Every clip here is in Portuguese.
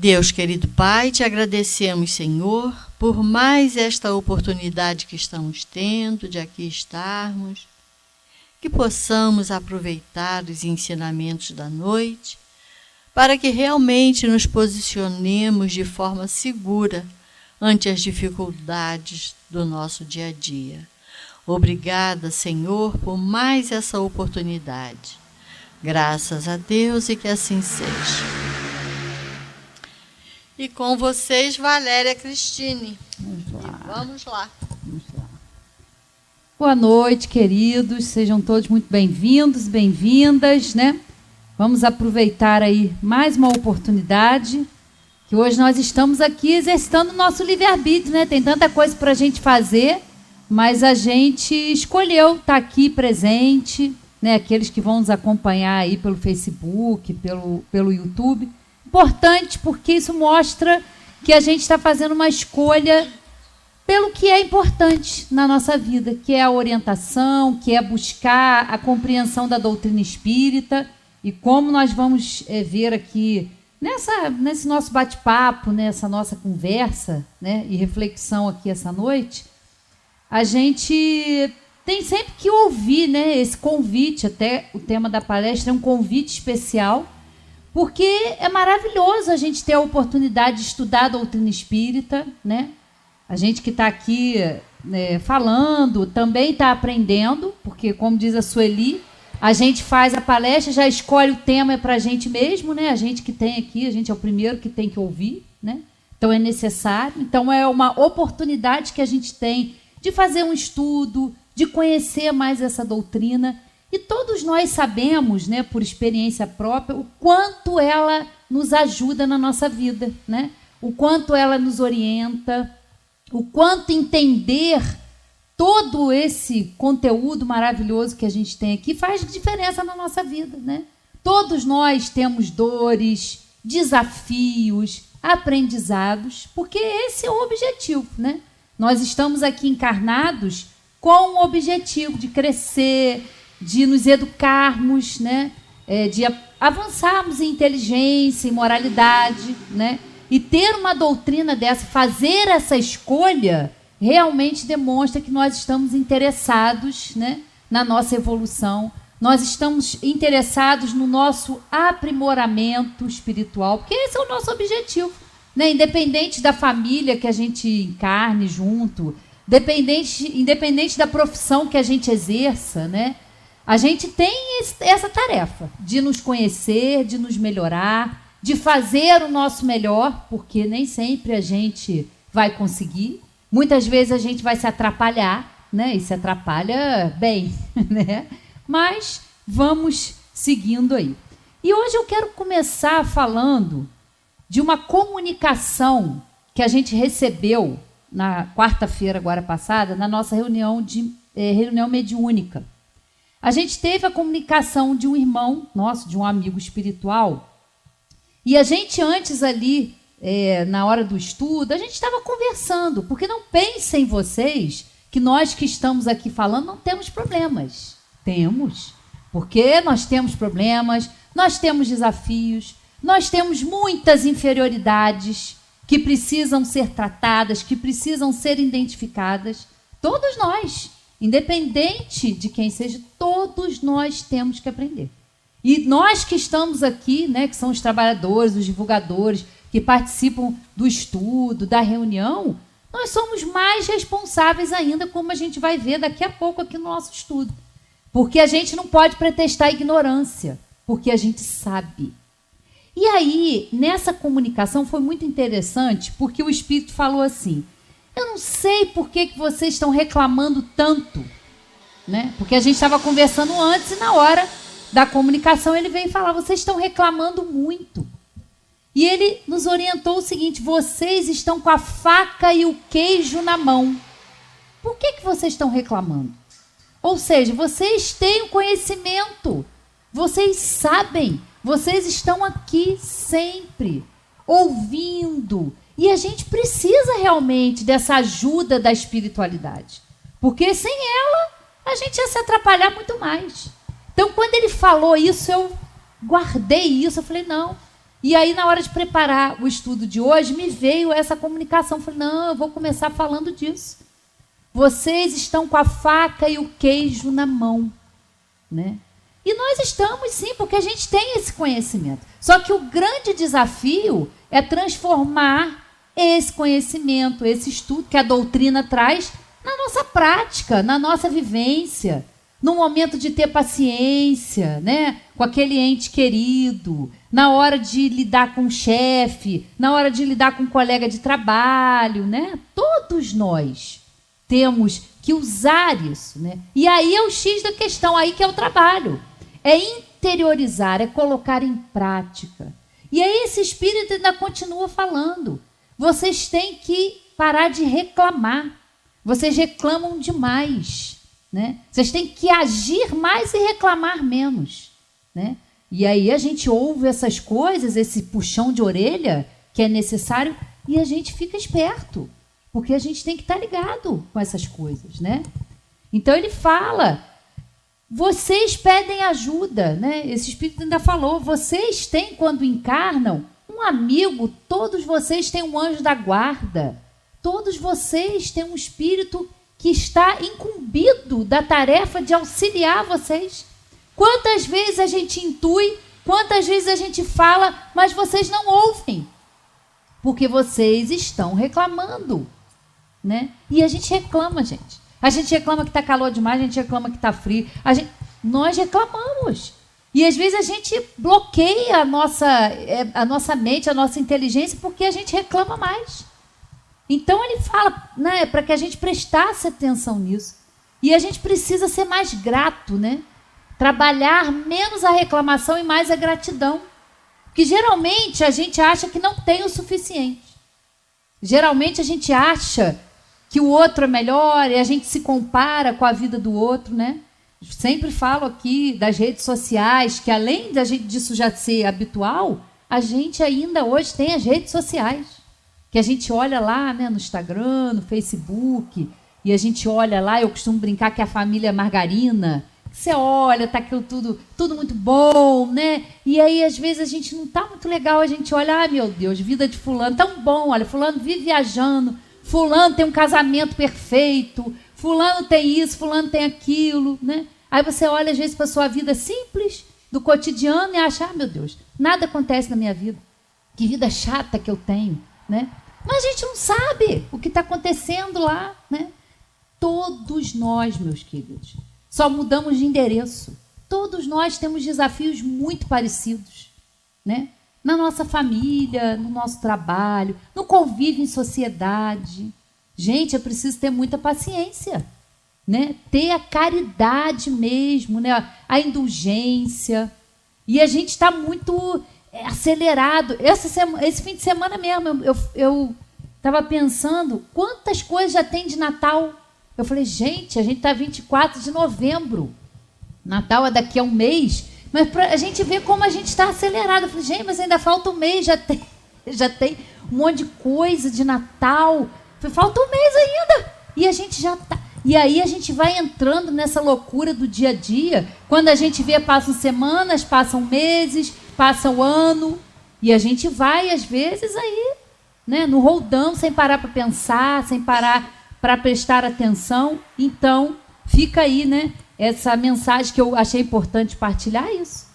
Deus, querido Pai, te agradecemos, Senhor, por mais esta oportunidade que estamos tendo de aqui estarmos, que possamos aproveitar os ensinamentos da noite, para que realmente nos posicionemos de forma segura ante as dificuldades do nosso dia a dia. Obrigada, Senhor, por mais essa oportunidade. Graças a Deus e que assim seja. E com vocês, Valéria Cristine. Vamos lá. Boa noite, queridos. Sejam todos muito bem-vindos, bem-vindas, né? Vamos aproveitar aí mais uma oportunidade, que hoje nós estamos aqui exercitando o nosso livre-arbítrio, né? Tem tanta coisa para a gente fazer, mas a gente escolheu estar aqui presente, né? Aqueles que vão nos acompanhar aí pelo Facebook, pelo YouTube. Importante porque isso mostra que a gente está fazendo uma escolha pelo que é importante na nossa vida, que é a orientação, que é buscar a compreensão da doutrina espírita. E como nós vamos ver aqui nesse nosso bate-papo, nessa nossa conversa, né, e reflexão aqui essa noite, a gente tem sempre que ouvir, né, esse convite. Até o tema da palestra é um convite especial, porque é maravilhoso a gente ter a oportunidade de estudar a doutrina espírita, né? A gente que está aqui falando também está aprendendo, porque, como diz a Sueli, a gente faz a palestra, já escolhe o tema para a gente mesmo, né? A gente que tem aqui, a gente é o primeiro que tem que ouvir, né? Então é necessário. Então é uma oportunidade que a gente tem de fazer um estudo, de conhecer mais essa doutrina. E todos nós sabemos, né, por experiência própria, o quanto ela nos ajuda na nossa vida, né? O quanto ela nos orienta, o quanto entender todo esse conteúdo maravilhoso que a gente tem aqui faz diferença na nossa vida, né? Todos nós temos dores, desafios, aprendizados, porque esse é o objetivo, né? Nós estamos aqui encarnados com o objetivo de crescer, de nos educarmos, né? De avançarmos em inteligência, em moralidade, né? E ter uma doutrina dessa, fazer essa escolha, realmente demonstra que nós estamos interessados, né, na nossa evolução, nós estamos interessados no nosso aprimoramento espiritual, porque esse é o nosso objetivo, né? Independente da família que a gente encarne junto, independente da profissão que a gente exerça, né? A gente tem essa tarefa de nos conhecer, de nos melhorar, de fazer o nosso melhor, porque nem sempre a gente vai conseguir. Muitas vezes a gente vai se atrapalhar, né? E se atrapalha bem, né? Mas vamos seguindo aí. E hoje eu quero começar falando de uma comunicação que a gente recebeu na quarta-feira agora passada, na nossa reunião mediúnica. A gente teve a comunicação de um irmão nosso, de um amigo espiritual, e a gente antes ali, na hora do estudo, a gente estava conversando, porque não pensem vocês que nós que estamos aqui falando não temos problemas. Temos, porque nós temos problemas, nós temos desafios, nós temos muitas inferioridades que precisam ser tratadas, que precisam ser identificadas. Todos nós, independente de quem seja, todos nós temos que aprender. E nós que estamos aqui, né, que são os trabalhadores, os divulgadores, que participam do estudo, da reunião, nós somos mais responsáveis ainda, como a gente vai ver daqui a pouco aqui no nosso estudo. Porque a gente não pode pretextar ignorância, porque a gente sabe. E aí, nessa comunicação foi muito interessante, porque o Espírito falou assim: eu não sei por que vocês estão reclamando tanto, né? Porque a gente estava conversando antes e na hora da comunicação ele veio falar: vocês estão reclamando muito. E ele nos orientou o seguinte: vocês estão com a faca e o queijo na mão. Por que vocês estão reclamando? Ou seja, vocês têm o conhecimento, vocês sabem, vocês estão aqui sempre, ouvindo. E a gente precisa realmente dessa ajuda da espiritualidade. Porque sem ela, a gente ia se atrapalhar muito mais. Então, quando ele falou isso, eu guardei isso. Eu falei, não, E aí, na hora de preparar o estudo de hoje, me veio essa comunicação. Falei, não, eu vou começar falando disso. Vocês estão com a faca e o queijo na mão, né? E nós estamos, sim, porque a gente tem esse conhecimento. Só que o grande desafio é transformar esse conhecimento, esse estudo que a doutrina traz na nossa prática, na nossa vivência, no momento de ter paciência, né, com aquele ente querido, na hora de lidar com o chefe, na hora de lidar com um colega de trabalho, né? Todos nós temos que usar isso, né? E aí é o X da questão, aí que é o trabalho. É interiorizar, é colocar em prática. E aí esse espírito ainda continua falando. Vocês têm que parar de reclamar. Vocês reclamam demais, né? Vocês têm que agir mais e reclamar menos, né? E aí a gente ouve essas coisas, esse puxão de orelha que é necessário, e a gente fica esperto, porque a gente tem que estar ligado com essas coisas, né? Então ele fala, vocês pedem ajuda, né? Esse espírito ainda falou, vocês têm, quando encarnam, um amigo, todos vocês têm um anjo da guarda, todos vocês têm um espírito que está incumbido da tarefa de auxiliar vocês. Quantas vezes a gente intui, quantas vezes a gente fala, mas vocês não ouvem, porque vocês estão reclamando, né? E a gente reclama, gente. A gente reclama que está calor demais, a gente reclama que está frio. Nós reclamamos. E às vezes a gente bloqueia a nossa mente, a nossa inteligência, porque a gente reclama mais. Então ele fala, né, para que a gente prestasse atenção nisso. E a gente precisa ser mais grato, né? Trabalhar menos a reclamação e mais a gratidão. Porque geralmente a gente acha que não tem o suficiente. Geralmente a gente acha que o outro é melhor e a gente se compara com a vida do outro, né? Sempre falo aqui das redes sociais, que além disso já ser habitual, a gente ainda hoje tem as redes sociais. Que a gente olha lá, né, no Instagram, no Facebook, e a gente olha lá, eu costumo brincar que é a família margarina. Você olha, tá aquilo tudo muito bom, né? E aí, às vezes, a gente não tá muito legal, a gente olha, ai, meu Deus, vida de fulano, tão bom, olha, fulano vive viajando, fulano tem um casamento perfeito, fulano tem isso, fulano tem aquilo, né? Aí você olha, às vezes, para a sua vida simples, do cotidiano, e acha, ah, meu Deus, nada acontece na minha vida. Que vida chata que eu tenho, né? Mas a gente não sabe o que está acontecendo lá, né? Todos nós, meus queridos, só mudamos de endereço. Todos nós temos desafios muito parecidos, né? Na nossa família, no nosso trabalho, no convívio em sociedade. Gente, é preciso ter muita paciência, né? Ter a caridade mesmo, né? A indulgência. E a gente está muito acelerado. Esse fim de semana mesmo, eu estava pensando quantas coisas já tem de Natal. Eu falei, gente, a gente está 24 de novembro. Natal é daqui a um mês. Mas para a gente ver como a gente está acelerado. Eu falei, gente, mas ainda falta um mês, já tem um monte de coisa de Natal. Eu falei, falta um mês ainda. E a gente já está. E aí a gente vai entrando nessa loucura do dia a dia. Quando a gente vê, passam semanas, passam meses, passa o ano. E a gente vai, às vezes, aí, né, no roldão, sem parar para pensar, sem parar para prestar atenção. Então, fica aí, né, essa mensagem que eu achei importante partilhar, isso.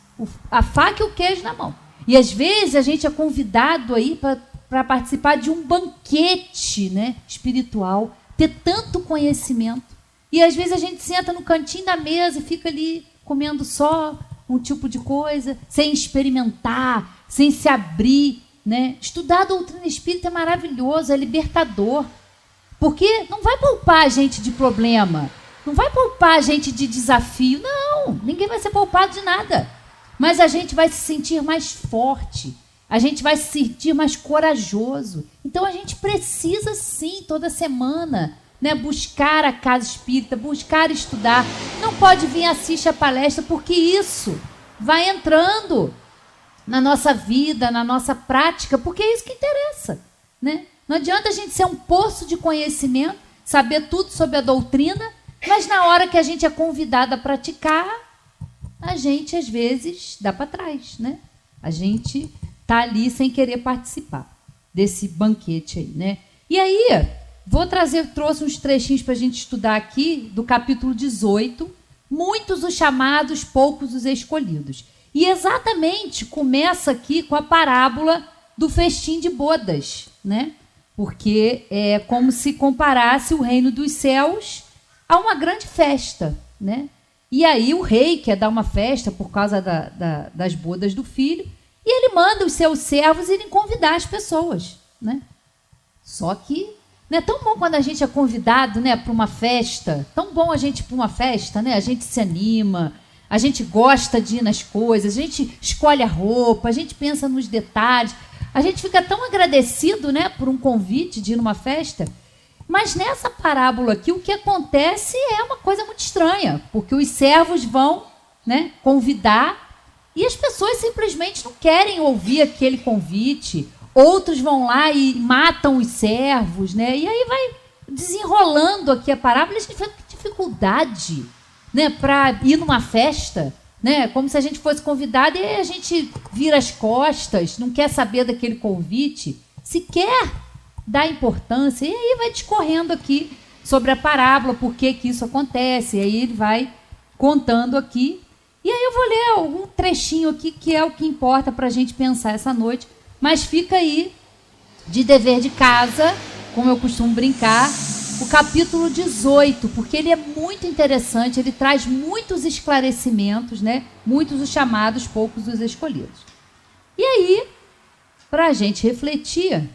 A faca e o queijo na mão. E, às vezes, a gente é convidado aí para participar de um banquete, né, espiritual, ter tanto conhecimento. E, às vezes, a gente senta no cantinho da mesa e fica ali comendo só um tipo de coisa, sem experimentar, sem se abrir, né? Estudar a doutrina espírita é maravilhoso, é libertador. Porque não vai poupar a gente de problema, não vai poupar a gente de desafio, não, ninguém vai ser poupado de nada. Mas a gente vai se sentir mais forte, a gente vai se sentir mais corajoso. Então a gente precisa sim, toda semana, né, buscar a casa espírita, buscar estudar. Não pode vir assistir a palestra, porque isso vai entrando na nossa vida, na nossa prática, porque é isso que interessa, né? Não adianta a gente ser um poço de conhecimento, saber tudo sobre a doutrina, mas na hora que a gente é convidado a praticar, a gente às vezes dá para trás, né? A gente está ali sem querer participar desse banquete aí, né? E aí, trouxe uns trechinhos para a gente estudar aqui, do capítulo 18, muitos os chamados, poucos os escolhidos. E exatamente começa aqui com a parábola do festim de bodas, né? Porque é como se comparasse o reino dos céus a uma grande festa, né? E aí o rei quer dar uma festa por causa das bodas do filho, e ele manda os seus servos irem convidar as pessoas, né? Só que não é tão bom quando a gente é convidado, né, para uma festa, tão bom a gente ir para uma festa, né? A gente se anima, a gente gosta de ir nas coisas, a gente escolhe a roupa, a gente pensa nos detalhes, a gente fica tão agradecido, né, por um convite de ir numa festa. Mas nessa parábola aqui, o que acontece é uma coisa muito estranha, porque os servos vão, né, convidar e as pessoas simplesmente não querem ouvir aquele convite. Outros vão lá e matam os servos, né? E aí vai desenrolando aqui a parábola. A gente fica com dificuldade, né, para ir numa festa, né? Como se a gente fosse convidado e a gente vira as costas, não quer saber daquele convite, sequer dá importância. E aí vai discorrendo aqui sobre a parábola, por que isso acontece. E aí ele vai contando aqui. E aí eu vou ler algum trechinho aqui, que é o que importa para a gente pensar essa noite. Mas fica aí, de dever de casa, como eu costumo brincar, o capítulo 18, porque ele é muito interessante, ele traz muitos esclarecimentos, né? Muitos os chamados, poucos os escolhidos. E aí, para a gente refletir,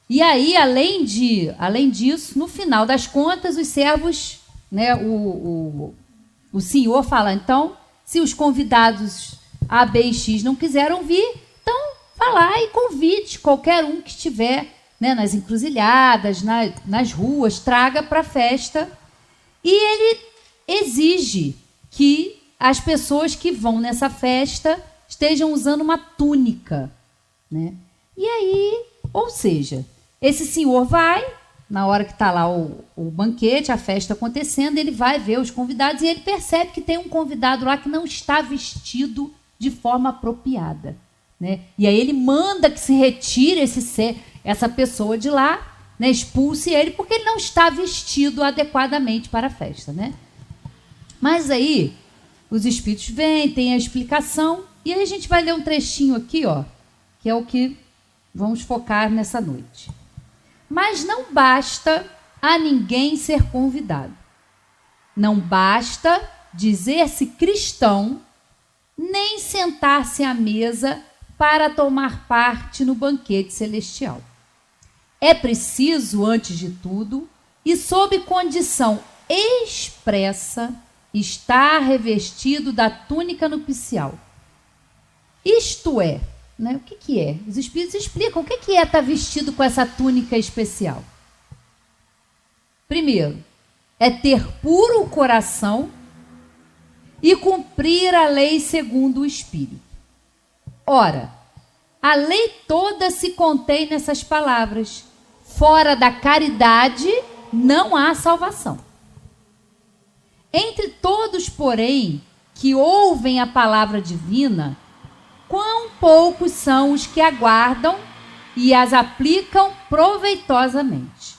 e aí, além disso, no final das contas, os servos, né, o senhor fala, então, se os convidados A, B e X não quiseram vir, então vá lá e convide qualquer um que estiver, né, nas encruzilhadas, nas ruas, traga para a festa. E ele exige que as pessoas que vão nessa festa estejam usando uma túnica, né? E aí, ou seja, esse senhor vai, na hora que está lá o banquete, a festa acontecendo, ele vai ver os convidados e ele percebe que tem um convidado lá que não está vestido de forma apropriada, né? E aí ele manda que se retire essa pessoa de lá, né? Expulse ele, porque ele não está vestido adequadamente para a festa, né? Mas aí os espíritos vêm, tem a explicação, e aí a gente vai ler um trechinho aqui, ó, que é o que vamos focar nessa noite. Mas não basta a ninguém ser convidado. Não basta dizer-se cristão, nem sentar-se à mesa para tomar parte no banquete celestial. É preciso, antes de tudo, e sob condição expressa, estar revestido da túnica nupcial. Isto é, né, o que é? Os espíritos explicam o que é estar vestido com essa túnica especial. Primeiro, é ter puro o coração e cumprir a lei segundo o Espírito. Ora, a lei toda se contém nessas palavras: fora da caridade não há salvação. Entre todos, porém, que ouvem a palavra divina, quão poucos são os que aguardam e as aplicam proveitosamente.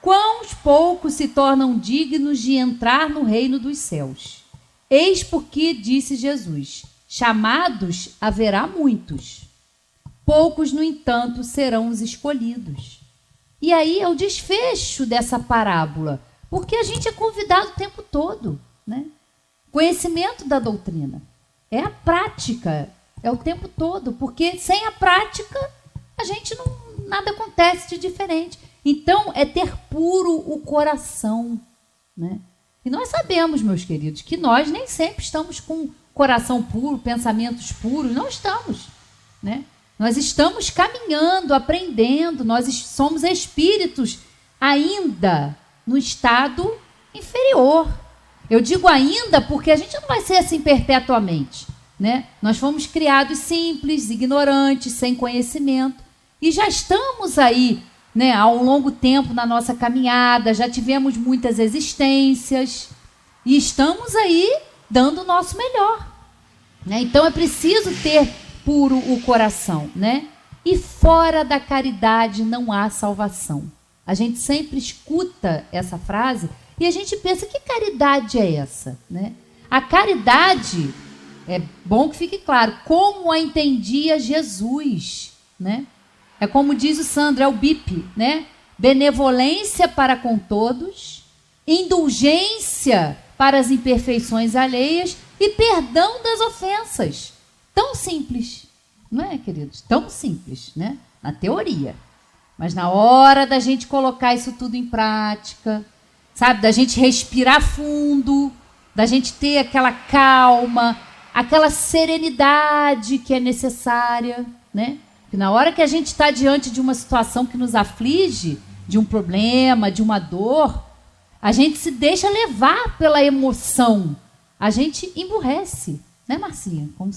Quão poucos se tornam dignos de entrar no reino dos céus. Eis porque disse Jesus: chamados haverá muitos. Poucos, no entanto, serão os escolhidos. E aí é o desfecho dessa parábola, porque a gente é convidado o tempo todo, né? Conhecimento da doutrina. É a prática, é o tempo todo, porque sem a prática a gente nada acontece de diferente. Então é ter puro o coração, né? E nós sabemos, meus queridos, que nós nem sempre estamos com coração puro, pensamentos puros, não estamos, né? Nós estamos caminhando, aprendendo, nós somos espíritos ainda no estado inferior. Eu digo ainda porque a gente não vai ser assim perpetuamente, né? Nós fomos criados simples, ignorantes, sem conhecimento, e já estamos aí, né, há um longo tempo na nossa caminhada, já tivemos muitas existências e estamos aí dando o nosso melhor, né? Então é preciso ter puro o coração, né? E fora da caridade não há salvação. A gente sempre escuta essa frase e a gente pensa, que caridade é essa, né? A caridade, é bom que fique claro, como a entendia Jesus, né? É como diz o Sandro, é o BIP, né? Benevolência para com todos, indulgência para as imperfeições alheias e perdão das ofensas. Tão simples, não é, queridos? Tão simples, né? Na teoria. Mas na hora da gente colocar isso tudo em prática, sabe? Da gente respirar fundo, da gente ter aquela calma, aquela serenidade que é necessária, né? Porque na hora que a gente está diante de uma situação que nos aflige, de um problema, de uma dor, a gente se deixa levar pela emoção. A gente emburrece, né, Marcinha? Como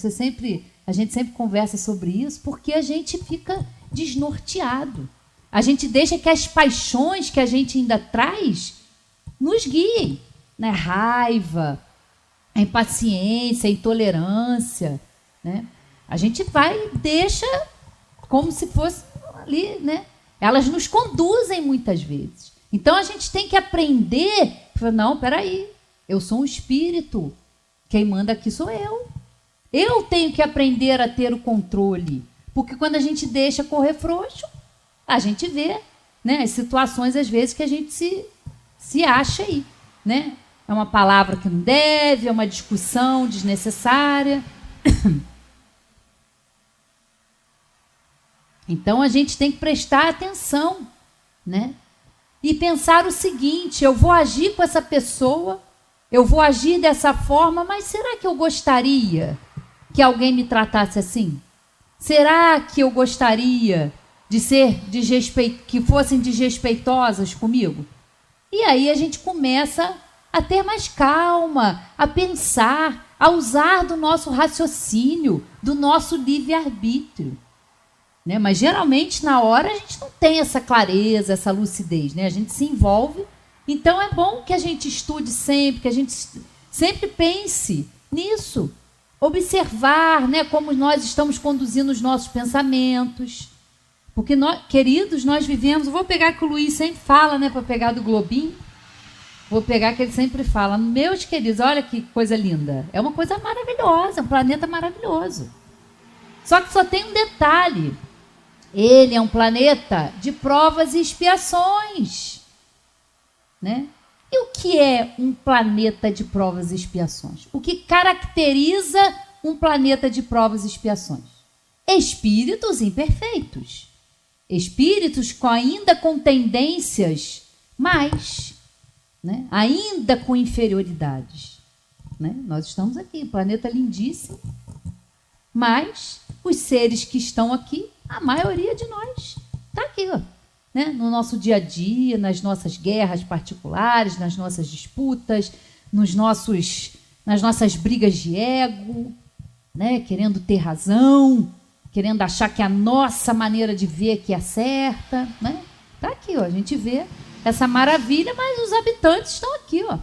a gente sempre conversa sobre isso, porque a gente fica desnorteado. A gente deixa que as paixões que a gente ainda traz nos guiem, né? Raiva, a impaciência, a intolerância, né? A gente deixa como se fosse ali, né? Elas nos conduzem muitas vezes. Então a gente tem que aprender, não, peraí, eu sou um espírito, quem manda aqui sou eu. Eu tenho que aprender a ter o controle, porque quando a gente deixa correr frouxo, a gente vê, né, as situações às vezes que a gente se acha aí, né? É uma palavra que não deve, é uma discussão desnecessária. Então a gente tem que prestar atenção, né? E pensar o seguinte, eu vou agir com essa pessoa, eu vou agir dessa forma, mas será que eu gostaria que alguém me tratasse assim? Será que eu gostaria que fossem desrespeitosas comigo? E aí a gente começa a ter mais calma, a pensar, a usar do nosso raciocínio, do nosso livre-arbítrio. Né? Mas geralmente na hora a gente não tem essa clareza, essa lucidez, né? A gente se envolve. Então é bom que a gente estude sempre, que a gente sempre pense nisso. Observar, né, como nós estamos conduzindo os nossos pensamentos. Porque, queridos, nós vivemos... Eu vou pegar que o Luiz sempre fala, né, para pegar do Globinho. Vou pegar que ele sempre fala. Meus queridos, olha que coisa linda. É uma coisa maravilhosa, um planeta maravilhoso. Só que só tem um detalhe. Ele é um planeta de provas e expiações, né? E o que é um planeta de provas e expiações? O que caracteriza um planeta de provas e expiações? Espíritos imperfeitos. Espíritos ainda com tendências mais, né? Ainda com inferioridades. Né? Nós estamos aqui, planeta lindíssimo, mas os seres que estão aqui, a maioria de nós está aqui, ó, né? No nosso dia a dia, nas nossas guerras particulares, nas nossas disputas, nas nossas brigas de ego, né? Querendo ter razão, querendo achar que a nossa maneira de ver que é certa. Né? Está aqui, ó, a gente vê essa maravilha, mas os habitantes estão aqui. Ó.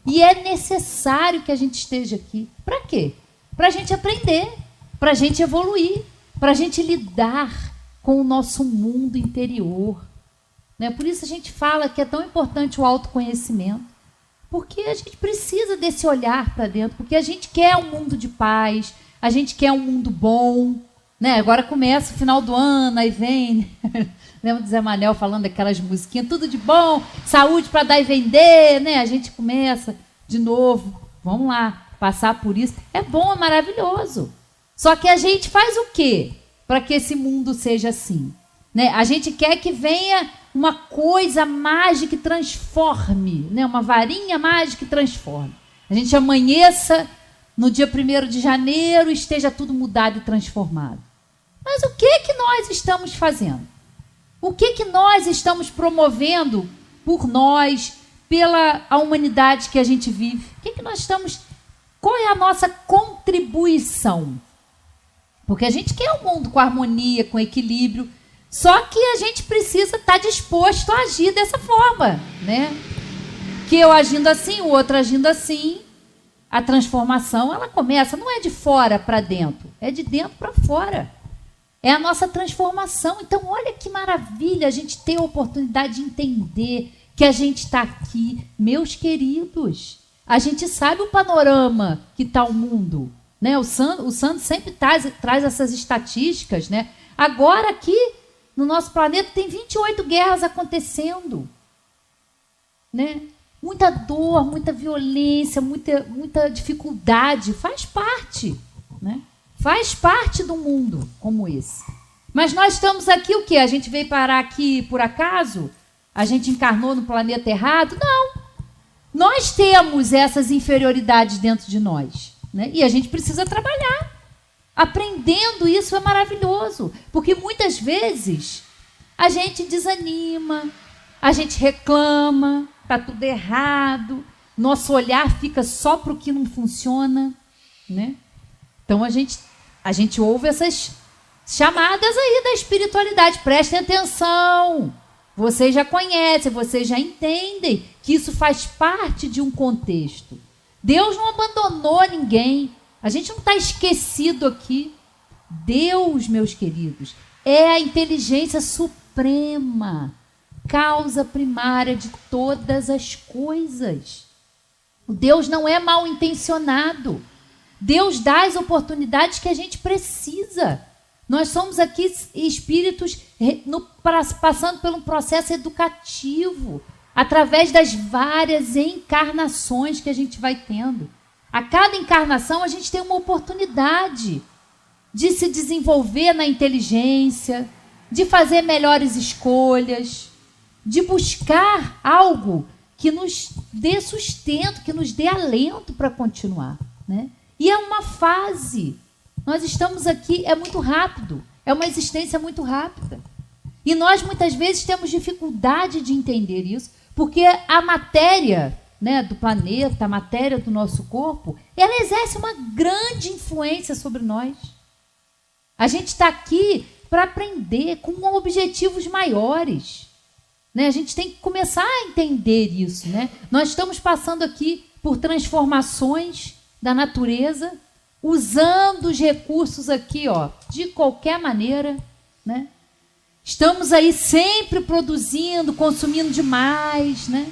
E é necessário que a gente esteja aqui. Para quê? Para a gente aprender, para a gente evoluir, para a gente lidar com o nosso mundo interior. Né? Por isso a gente fala que é tão importante o autoconhecimento, porque a gente precisa desse olhar para dentro, porque a gente quer um mundo de paz, a gente quer um mundo bom. Né? Agora começa o final do ano, aí vem... Lembra do Zé Manel falando daquelas musiquinhas, tudo de bom, saúde para dar e vender, né? A gente começa de novo, vamos lá, passar por isso. É bom, é maravilhoso. Só que a gente faz o quê para que esse mundo seja assim? Né? A gente quer que venha uma coisa mágica que transforme, né? Uma varinha mágica que transforme. A gente amanheça no dia 1º de janeiro e esteja tudo mudado e transformado. Mas o que nós estamos fazendo? O que nós estamos promovendo por nós, pela a humanidade que a gente vive? O que nós estamos... Qual é a nossa contribuição? Porque a gente quer um mundo com harmonia, com equilíbrio, só que a gente precisa estar disposto a agir dessa forma, né? Que eu agindo assim, o outro agindo assim, a transformação, ela começa, não é de fora para dentro, é de dentro para fora. É a nossa transformação. Então, olha que maravilha a gente ter a oportunidade de entender que a gente está aqui. Meus queridos, a gente sabe o panorama que está o mundo, né? O Sandro sempre traz essas estatísticas, né? Agora aqui, no nosso planeta, tem 28 guerras acontecendo, né? Muita dor, muita violência, muita dificuldade, faz parte, né? Faz parte do mundo como esse. Mas nós estamos aqui o quê? A gente veio parar aqui por acaso? A gente encarnou no planeta errado? Não. Nós temos essas inferioridades dentro de nós, né? E a gente precisa trabalhar. Aprendendo isso é maravilhoso, porque muitas vezes a gente desanima, a gente reclama, está tudo errado, nosso olhar fica só para o que não funciona, né? Então a gente ouve essas chamadas aí da espiritualidade. Prestem atenção. Vocês já conhecem, vocês já entendem que isso faz parte de um contexto. Deus não abandonou ninguém. A gente não está esquecido aqui. Deus, meus queridos, é a inteligência suprema, causa primária de todas as coisas. O Deus não é mal intencionado. Deus dá as oportunidades que a gente precisa. Nós somos aqui espíritos passando por um processo educativo, através das várias encarnações que a gente vai tendo. A cada encarnação a gente tem uma oportunidade de se desenvolver na inteligência, de fazer melhores escolhas, de buscar algo que nos dê sustento, que nos dê alento para continuar, né? E é uma fase. Nós estamos aqui, é muito rápido. É uma existência muito rápida. E nós, muitas vezes, temos dificuldade de entender isso, porque a matéria, né, do planeta, a matéria do nosso corpo, ela exerce uma grande influência sobre nós. A gente está aqui para aprender com objetivos maiores, né? A gente tem que começar a entender isso, né? Nós estamos passando aqui por transformações da natureza, usando os recursos aqui, ó, de qualquer maneira, né? Estamos aí sempre produzindo, consumindo demais, né?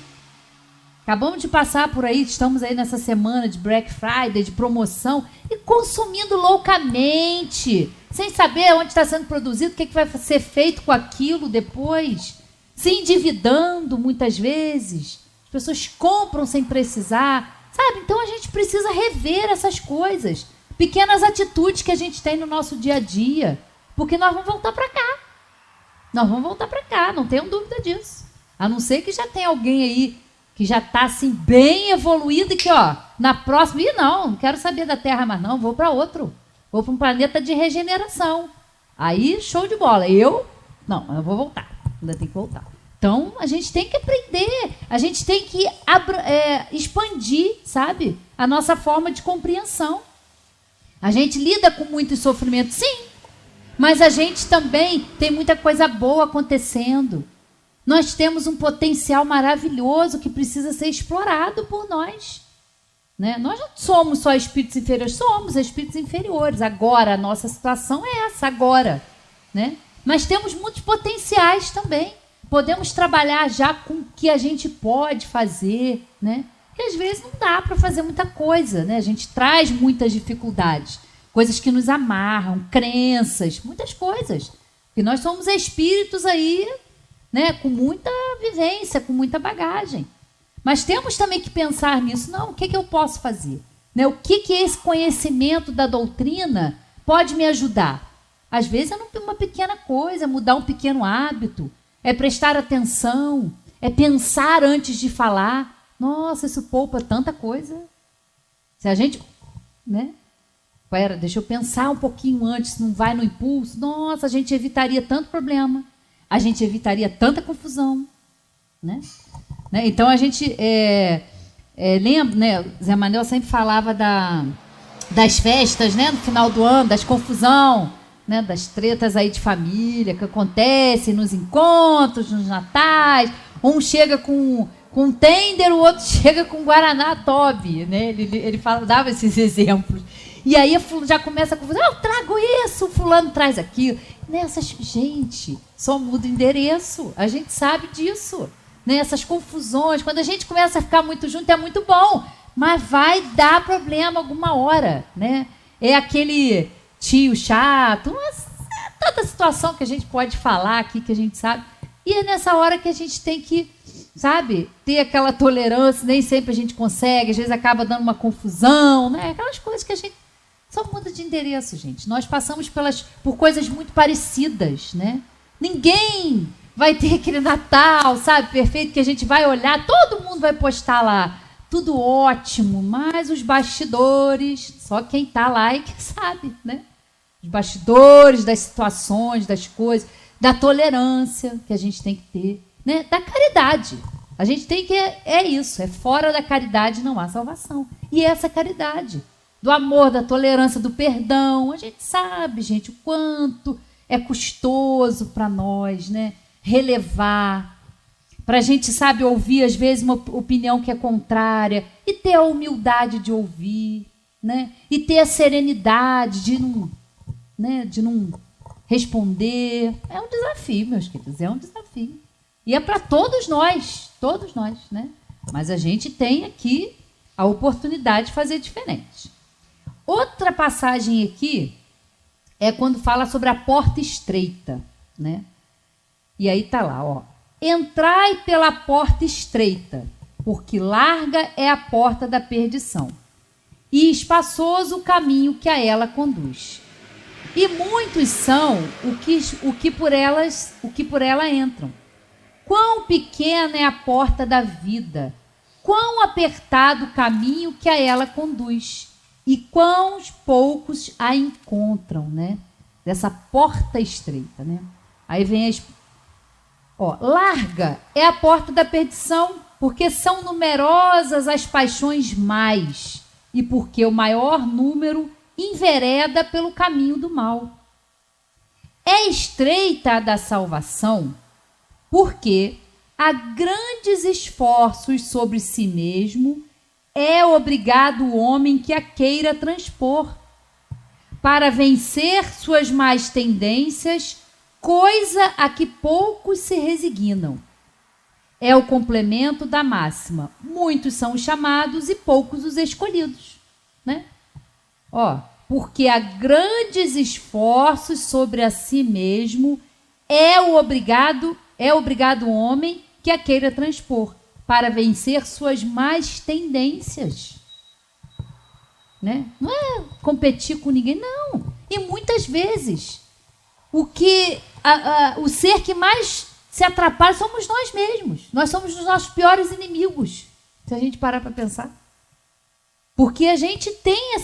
Acabamos de passar por aí, estamos aí nessa semana de Black Friday, de promoção, e consumindo loucamente, sem saber onde está sendo produzido, o que vai ser feito com aquilo depois, se endividando muitas vezes. As pessoas compram sem precisar. Sabe? Então a gente precisa rever essas coisas. Pequenas atitudes que a gente tem no nosso dia a dia. Porque nós vamos voltar para cá. Nós vamos voltar para cá, não tenham dúvida disso. A não ser que já tenha alguém aí que já está assim bem evoluído e que, ó, na próxima... Ih, não quero saber da Terra mais não, vou para outro. Vou para um planeta de regeneração. Aí, show de bola. Eu vou voltar. Ainda tem que voltar. Então, a gente tem que aprender, a gente tem que expandir, sabe, a nossa forma de compreensão. A gente lida com muito sofrimento, sim, mas a gente também tem muita coisa boa acontecendo. Nós temos um potencial maravilhoso que precisa ser explorado por nós, né? Nós não somos só espíritos inferiores, somos espíritos inferiores. Agora, a nossa situação é essa, agora, né? Mas temos muitos potenciais também. Podemos trabalhar já com o que a gente pode fazer, né? Porque às vezes não dá para fazer muita coisa, né? A gente traz muitas dificuldades, coisas que nos amarram, crenças, muitas coisas. Porque nós somos espíritos aí, né? Com muita vivência, com muita bagagem. Mas temos também que pensar nisso. Não, o que eu posso fazer? Né? O que esse conhecimento da doutrina pode me ajudar? Às vezes é uma pequena coisa, mudar um pequeno hábito. É prestar atenção, é pensar antes de falar. Nossa, isso poupa tanta coisa. Se a gente, né? Deixa eu pensar um pouquinho antes, não vai no impulso. Nossa, a gente evitaria tanto problema. A gente evitaria tanta confusão, né? Então a gente lembra, né? Zé Manuel sempre falava das festas, né? No final do ano, das confusão, né, das tretas aí de família que acontecem nos encontros, nos natais. Um chega com com tender, o outro chega com Guaraná Toby, né? Ele dava esses exemplos. E aí já começa a confusão. Eu trago isso, o fulano traz aquilo. Gente, só muda o endereço. A gente sabe disso. Né? Essas confusões. Quando a gente começa a ficar muito junto, é muito bom. Mas vai dar problema alguma hora. Né? É aquele tio chato. Tanta situação que a gente pode falar aqui, que a gente sabe. E é nessa hora que a gente tem que, sabe, ter aquela tolerância. Nem sempre a gente consegue. Às vezes acaba dando uma confusão. Né? Aquelas coisas que a gente... Só muda de endereço, gente. Nós passamos por coisas muito parecidas, né? Ninguém vai ter aquele Natal, sabe, perfeito, que a gente vai olhar, todo mundo vai postar lá. Tudo ótimo, mas os bastidores, só quem está lá é que sabe, né? Os bastidores das situações, das coisas, da tolerância que a gente tem que ter, né? Da caridade. A gente tem que... É isso, é fora da caridade não há salvação. E essa caridade... Do amor, da tolerância, do perdão. A gente sabe, gente, o quanto é custoso para nós, né? Relevar. Para a gente, sabe, ouvir, às vezes, uma opinião que é contrária. E ter a humildade de ouvir, né? E ter a serenidade de não responder. É um desafio, meus queridos, é um desafio. E é para todos nós, né? Mas a gente tem aqui a oportunidade de fazer diferente. Outra passagem aqui é quando fala sobre a porta estreita, né? E aí tá lá, ó. Entrai pela porta estreita, porque larga é a porta da perdição, e espaçoso o caminho que a ela conduz. E muitos são o que por ela entram. Quão pequena é a porta da vida, quão apertado o caminho que a ela conduz. E quão poucos a encontram, né? Dessa porta estreita, né? Aí vem larga é a porta da perdição, porque são numerosas as paixões mais, e porque o maior número envereda pelo caminho do mal. É estreita a da salvação, porque há grandes esforços sobre si mesmo é obrigado o homem que a queira transpor, para vencer suas más tendências, coisa a que poucos se resignam. É o complemento da máxima. Muitos são os chamados e poucos os escolhidos. Né? Porque há grandes esforços sobre a si mesmo, é obrigado o homem que a queira transpor, para vencer suas más tendências. Né? Não é competir com ninguém, não. E muitas vezes, o ser que mais se atrapalha somos nós mesmos. Nós somos os nossos piores inimigos, se a gente parar para pensar. Porque a gente tem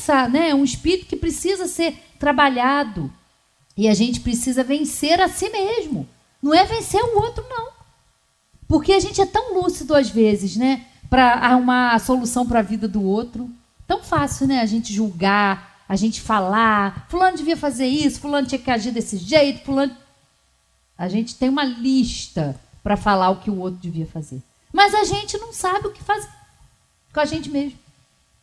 um espírito que precisa ser trabalhado. E a gente precisa vencer a si mesmo. Não é vencer o outro, não. Porque a gente é tão lúcido às vezes, né? Para arrumar a solução para a vida do outro. Tão fácil, né? A gente julgar, a gente falar. Fulano devia fazer isso, fulano tinha que agir desse jeito, fulano... A gente tem uma lista para falar o que o outro devia fazer. Mas a gente não sabe o que fazer com a gente mesmo.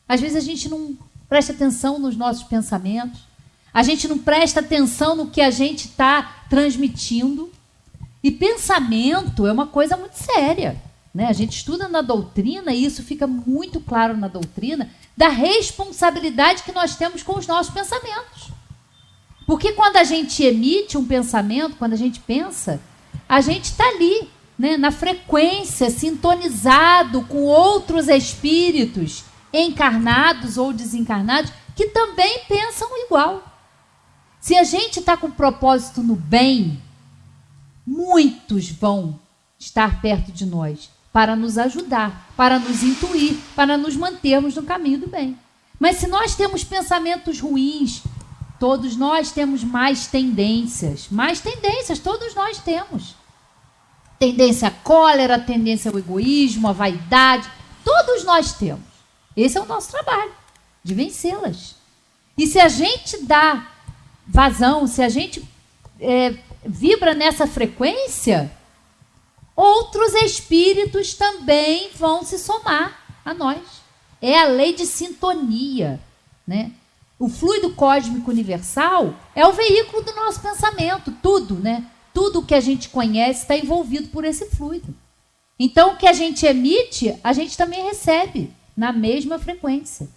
Às vezes a gente não presta atenção nos nossos pensamentos. A gente não presta atenção no que a gente está transmitindo. E pensamento é uma coisa muito séria, né? A gente estuda na doutrina, e isso fica muito claro na doutrina, da responsabilidade que nós temos com os nossos pensamentos. Porque quando a gente emite um pensamento, quando a gente pensa, a gente está ali, né, na frequência, sintonizado com outros espíritos, encarnados ou desencarnados, que também pensam igual. Se a gente está com propósito no bem, muitos vão estar perto de nós para nos ajudar, para nos intuir, para nos mantermos no caminho do bem. Mas se nós temos pensamentos ruins, todos nós temos mais tendências, todos nós temos. Tendência à cólera, tendência ao egoísmo, à vaidade, todos nós temos. Esse é o nosso trabalho, de vencê-las. E se a gente dá vazão, se a gente vibra nessa frequência, outros espíritos também vão se somar a nós. É a lei de sintonia, né? O fluido cósmico universal é o veículo do nosso pensamento, tudo, né? Tudo que a gente conhece está envolvido por esse fluido. Então, o que a gente emite, a gente também recebe na mesma frequência.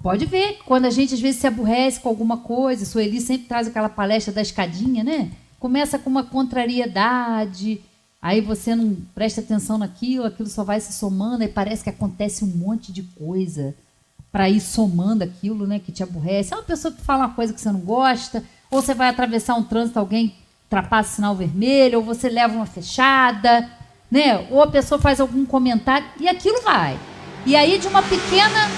Pode ver, quando a gente às vezes se aborrece com alguma coisa, Sueli sempre traz aquela palestra da escadinha, né? Começa com uma contrariedade, aí você não presta atenção naquilo, aquilo só vai se somando, e parece que acontece um monte de coisa para ir somando aquilo, né, que te aborrece. É uma pessoa que fala uma coisa que você não gosta, ou você vai atravessar um trânsito, alguém ultrapassa o sinal vermelho, ou você leva uma fechada, né? Ou a pessoa faz algum comentário, e aquilo vai. E aí, de uma pequena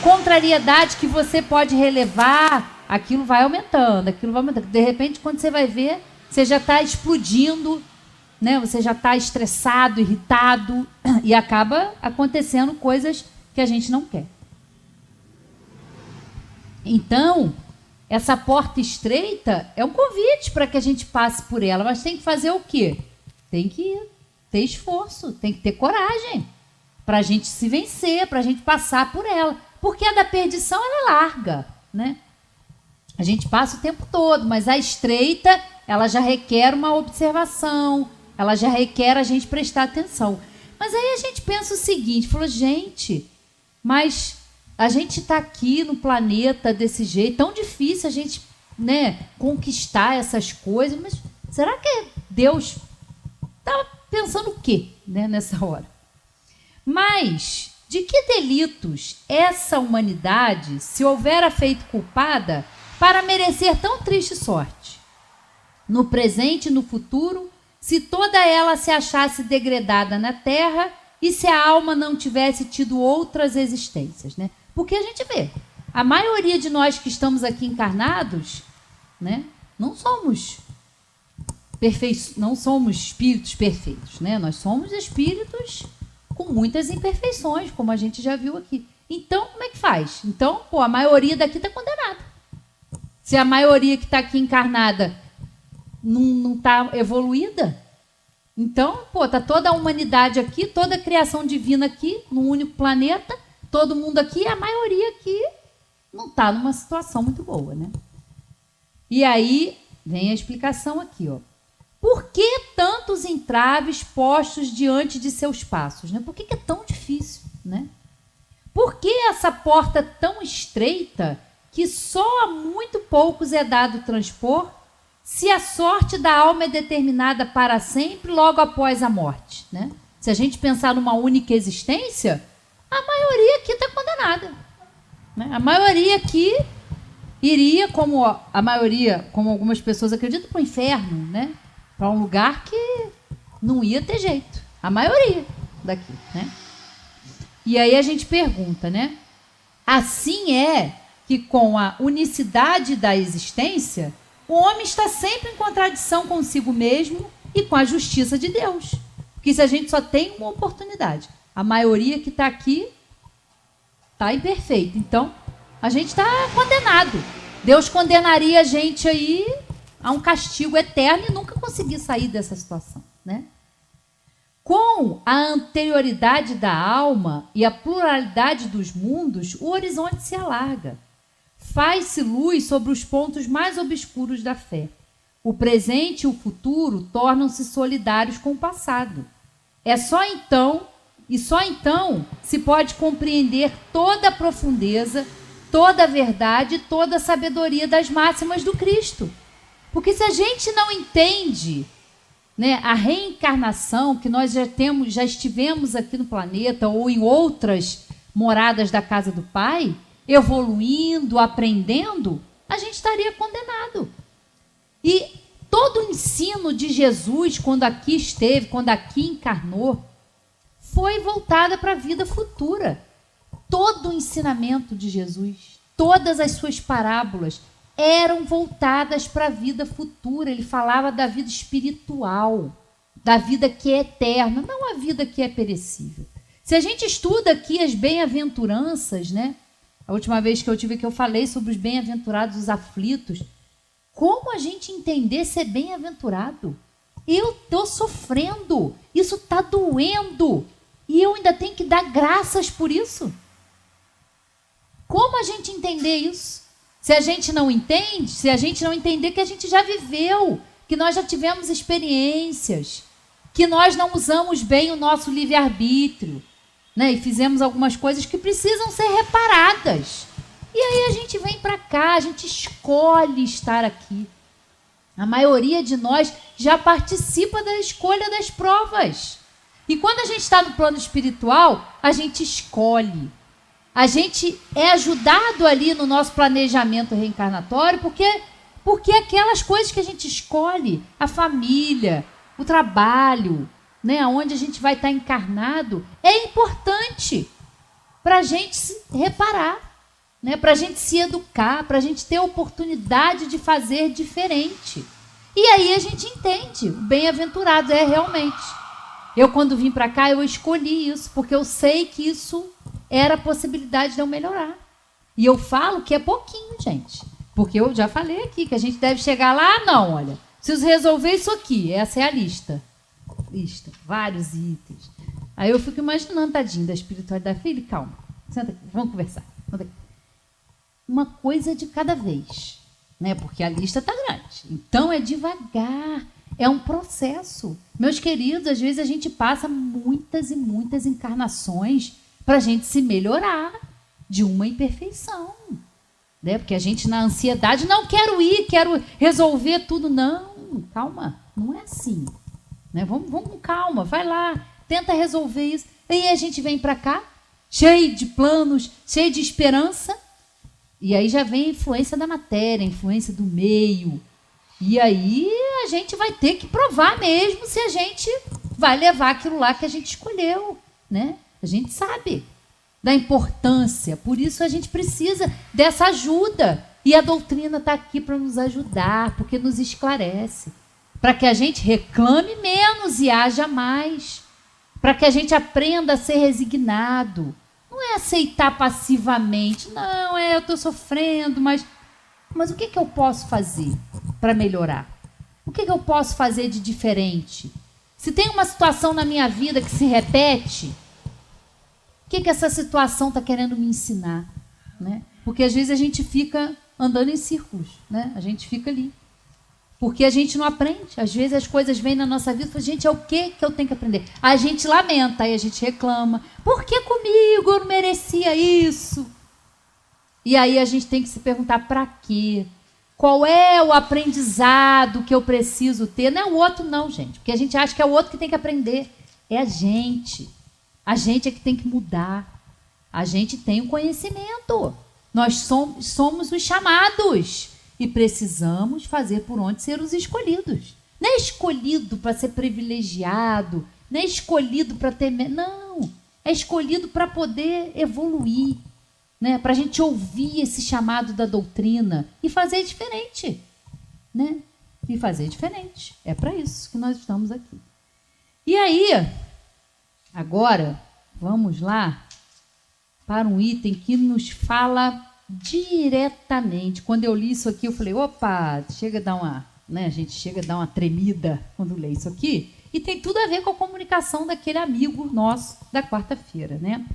contrariedade que você pode relevar, aquilo vai aumentando, aquilo vai aumentando. De repente, quando você vai ver, você já está explodindo, né? Você já está estressado, irritado, e acaba acontecendo coisas que a gente não quer. Então, essa porta estreita é um convite para que a gente passe por ela, mas tem que fazer o quê? Tem que ter esforço, tem que ter coragem para a gente se vencer, para a gente passar por ela. Porque a da perdição, ela é larga, né? A gente passa o tempo todo, mas a estreita, ela já requer uma observação, ela já requer a gente prestar atenção. Mas aí a gente pensa o seguinte, falou, gente, mas a gente está aqui no planeta desse jeito, tão difícil a gente, né, conquistar essas coisas, mas será que Deus estava pensando o quê, né, nessa hora? Mas de que delitos essa humanidade se houvera feito culpada para merecer tão triste sorte? No presente e no futuro, se toda ela se achasse degradada na Terra e se a alma não tivesse tido outras existências, né? Porque a gente vê, a maioria de nós que estamos aqui encarnados, né, não somos espíritos perfeitos, né? Nós somos espíritos com muitas imperfeições, como a gente já viu aqui. Então, como é que faz? Então, a maioria daqui está condenada. Se a maioria que está aqui encarnada não está evoluída, então, está toda a humanidade aqui, toda a criação divina aqui, num único planeta, todo mundo aqui, a maioria aqui não está numa situação muito boa, né? E aí vem a explicação aqui, ó. Por que tantos entraves postos diante de seus passos, né? Por que é tão difícil, né? Por que essa porta tão estreita que só a muito poucos é dado transpor, se a sorte da alma é determinada para sempre logo após a morte, né? Se a gente pensar numa única existência, a maioria aqui está condenada, né? A maioria aqui iria, como a maioria, como algumas pessoas acreditam, para o inferno, né? Para um lugar que não ia ter jeito. A maioria daqui, né? E aí a gente pergunta, né? Assim é que com a unicidade da existência, o homem está sempre em contradição consigo mesmo e com a justiça de Deus. Porque se a gente só tem uma oportunidade, a maioria que está aqui está imperfeita. Então, a gente está condenado. Deus condenaria a gente aí a um castigo eterno e nunca conseguir sair dessa situação, né? Com a anterioridade da alma e a pluralidade dos mundos, o horizonte se alarga. Faz-se luz sobre os pontos mais obscuros da fé. O presente e o futuro tornam-se solidários com o passado. Só então se pode compreender toda a profundeza, toda a verdade e toda a sabedoria das máximas do Cristo. Porque se a gente não entende, né, a reencarnação, que nós já estivemos aqui no planeta ou em outras moradas da casa do Pai, evoluindo, aprendendo, a gente estaria condenado. E todo o ensino de Jesus, quando aqui esteve, quando aqui encarnou, foi voltada para a vida futura. Todo o ensinamento de Jesus, todas as suas parábolas eram voltadas para a vida futura. Ele falava da vida espiritual, da vida que é eterna, não a vida que é perecível. Se a gente estuda aqui as bem-aventuranças, né? A última vez que eu tive aqui eu falei sobre os bem-aventurados, os aflitos. Como a gente entender ser bem-aventurado? Eu estou sofrendo, isso está doendo, e eu ainda tenho que dar graças por isso. Como a gente entender isso? Se a gente não entende, se a gente não entender que a gente já viveu, que nós já tivemos experiências, que nós não usamos bem o nosso livre-arbítrio, né? E fizemos algumas coisas que precisam ser reparadas. E aí a gente vem para cá, a gente escolhe estar aqui. A maioria de nós já participa da escolha das provas. E quando a gente está no plano espiritual, a gente escolhe. A gente é ajudado ali no nosso planejamento reencarnatório, porque aquelas coisas que a gente escolhe, a família, o trabalho, né, onde a gente vai estar encarnado, é importante para a gente se reparar, né, para a gente se educar, para a gente ter a oportunidade de fazer diferente. E aí a gente entende, bem-aventurado é realmente. Eu, quando vim para cá, eu escolhi isso, porque eu sei que isso era a possibilidade de eu melhorar. E eu falo que é pouquinho, gente. Porque eu já falei aqui que a gente deve chegar lá, não, olha, preciso resolver isso aqui, essa é a lista. Lista, vários itens. Aí eu fico imaginando, tadinho, da espiritualidade. Filho, calma, senta aqui, vamos conversar. Uma coisa de cada vez, né? Porque a lista está grande. Então é devagar, é um processo. Meus queridos, às vezes a gente passa muitas e muitas encarnações para a gente se melhorar de uma imperfeição. Né? Porque a gente, na ansiedade, não quero ir, quero resolver tudo. Não, calma, não é assim. Né? Vamos com calma, vai lá, tenta resolver isso. E aí a gente vem para cá, cheio de planos, cheio de esperança, e aí já vem a influência da matéria, a influência do meio. E aí a gente vai ter que provar mesmo se a gente vai levar aquilo lá que a gente escolheu. Né? A gente sabe da importância, por isso a gente precisa dessa ajuda. E a doutrina está aqui para nos ajudar, porque nos esclarece. Para que a gente reclame menos e haja mais. Para que a gente aprenda a ser resignado. Não é aceitar passivamente. Não, eu estou sofrendo, mas o que eu posso fazer para melhorar? O que eu posso fazer de diferente? Se tem uma situação na minha vida que se repete, o que essa situação está querendo me ensinar? Né? Porque às vezes a gente fica andando em círculos, né? A gente fica ali. Porque a gente não aprende. Às vezes as coisas vêm na nossa vida e falam, gente, é o que eu tenho que aprender? A gente lamenta, aí a gente reclama. Por que comigo? Eu não merecia isso. E aí a gente tem que se perguntar, para quê? Qual é o aprendizado que eu preciso ter? Não é o outro não, gente. Porque a gente acha que é o outro que tem que aprender. É a gente. A gente é que tem que mudar. A gente tem o conhecimento. Nós somos os chamados. E precisamos fazer por onde ser os escolhidos. Não é escolhido para ser privilegiado. Não é escolhido para ter... Não. É escolhido para poder evoluir. Né? Para a gente ouvir esse chamado da doutrina e fazer diferente. Né? E fazer diferente. É para isso que nós estamos aqui. E aí... Agora, vamos lá para um item que nos fala diretamente. Quando eu li isso aqui, eu falei, opa, chega a dar uma, né? A gente chega a dar uma tremida quando lê isso aqui. E tem tudo a ver com a comunicação daquele amigo nosso da quarta-feira, né?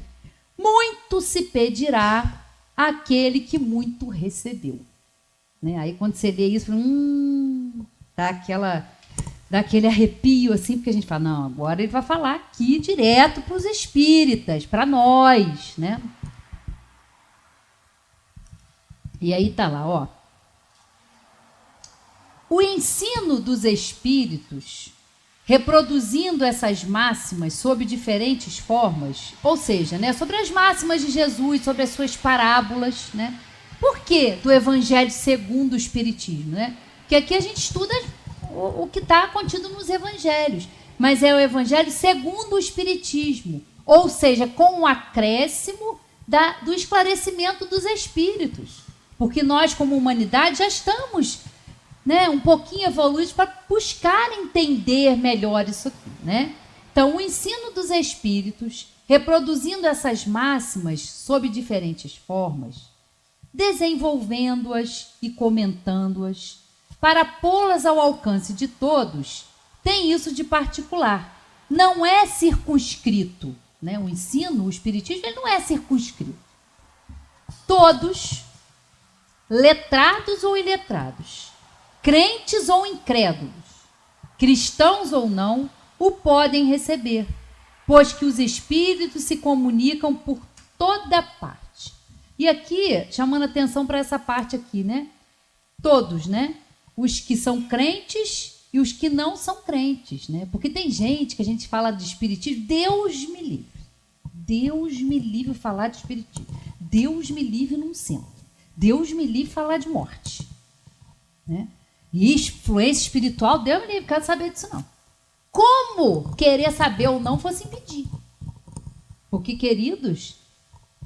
Muito se pedirá àquele que muito recebeu. Né? Aí quando você lê isso, dá aquele arrepio assim, porque a gente fala, não, agora ele vai falar aqui direto para os espíritas, para nós, né? E aí tá lá, ó. O ensino dos espíritos, reproduzindo essas máximas sob diferentes formas, ou seja, né, sobre as máximas de Jesus, sobre as suas parábolas, né? Por que do Evangelho segundo o Espiritismo, né? Porque aqui a gente estuda o que está contido nos evangelhos, mas é o evangelho segundo o Espiritismo, ou seja, com o acréscimo do esclarecimento dos espíritos, porque nós como humanidade já estamos, né, um pouquinho evoluídos para buscar entender melhor isso aqui, né? Então o ensino dos espíritos, reproduzindo essas máximas sob diferentes formas, desenvolvendo-as e comentando-as, para pô-las ao alcance de todos, tem isso de particular. Não é circunscrito, né? O ensino, o espiritismo, ele não é circunscrito. Todos, letrados ou iletrados, crentes ou incrédulos, cristãos ou não, o podem receber, pois que os espíritos se comunicam por toda parte. E aqui, chamando atenção para essa parte aqui, né? Todos, né? Os que são crentes e os que não são crentes, né? Porque tem gente que a gente fala de espiritismo, Deus me livre. Deus me livre falar de espiritismo. Deus me livre num centro. Deus me livre falar de morte. Né? E influência espiritual, Deus me livre, não quero saber disso não. Como querer saber ou não fosse impedir? Porque, queridos,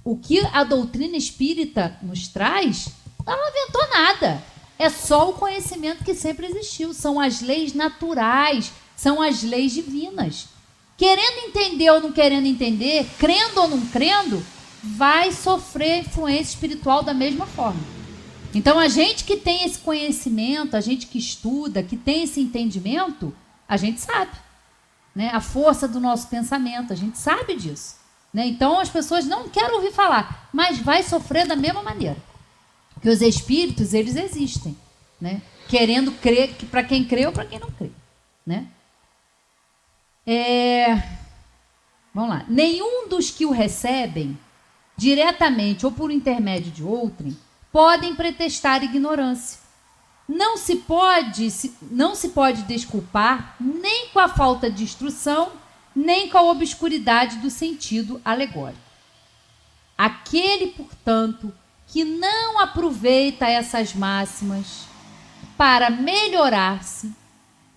o que a doutrina espírita nos traz, ela não inventou nada. É só o conhecimento que sempre existiu. São as leis naturais, são as leis divinas. Querendo entender ou não querendo entender, crendo ou não crendo, vai sofrer influência espiritual da mesma forma. Então, a gente que tem esse conhecimento, a gente que estuda, que tem esse entendimento, a gente sabe, né? A força do nosso pensamento, a gente sabe disso. Né? Então, as pessoas não querem ouvir falar, mas vai sofrer da mesma maneira. Que os espíritos, eles existem, né? Querendo crer, para quem crê ou para quem não crê, né? Vamos lá. Nenhum dos que o recebem, diretamente ou por intermédio de outrem, podem pretextar ignorância. Não se pode desculpar nem com a falta de instrução, nem com a obscuridade do sentido alegórico. Aquele, portanto, que não aproveita essas máximas para melhorar-se,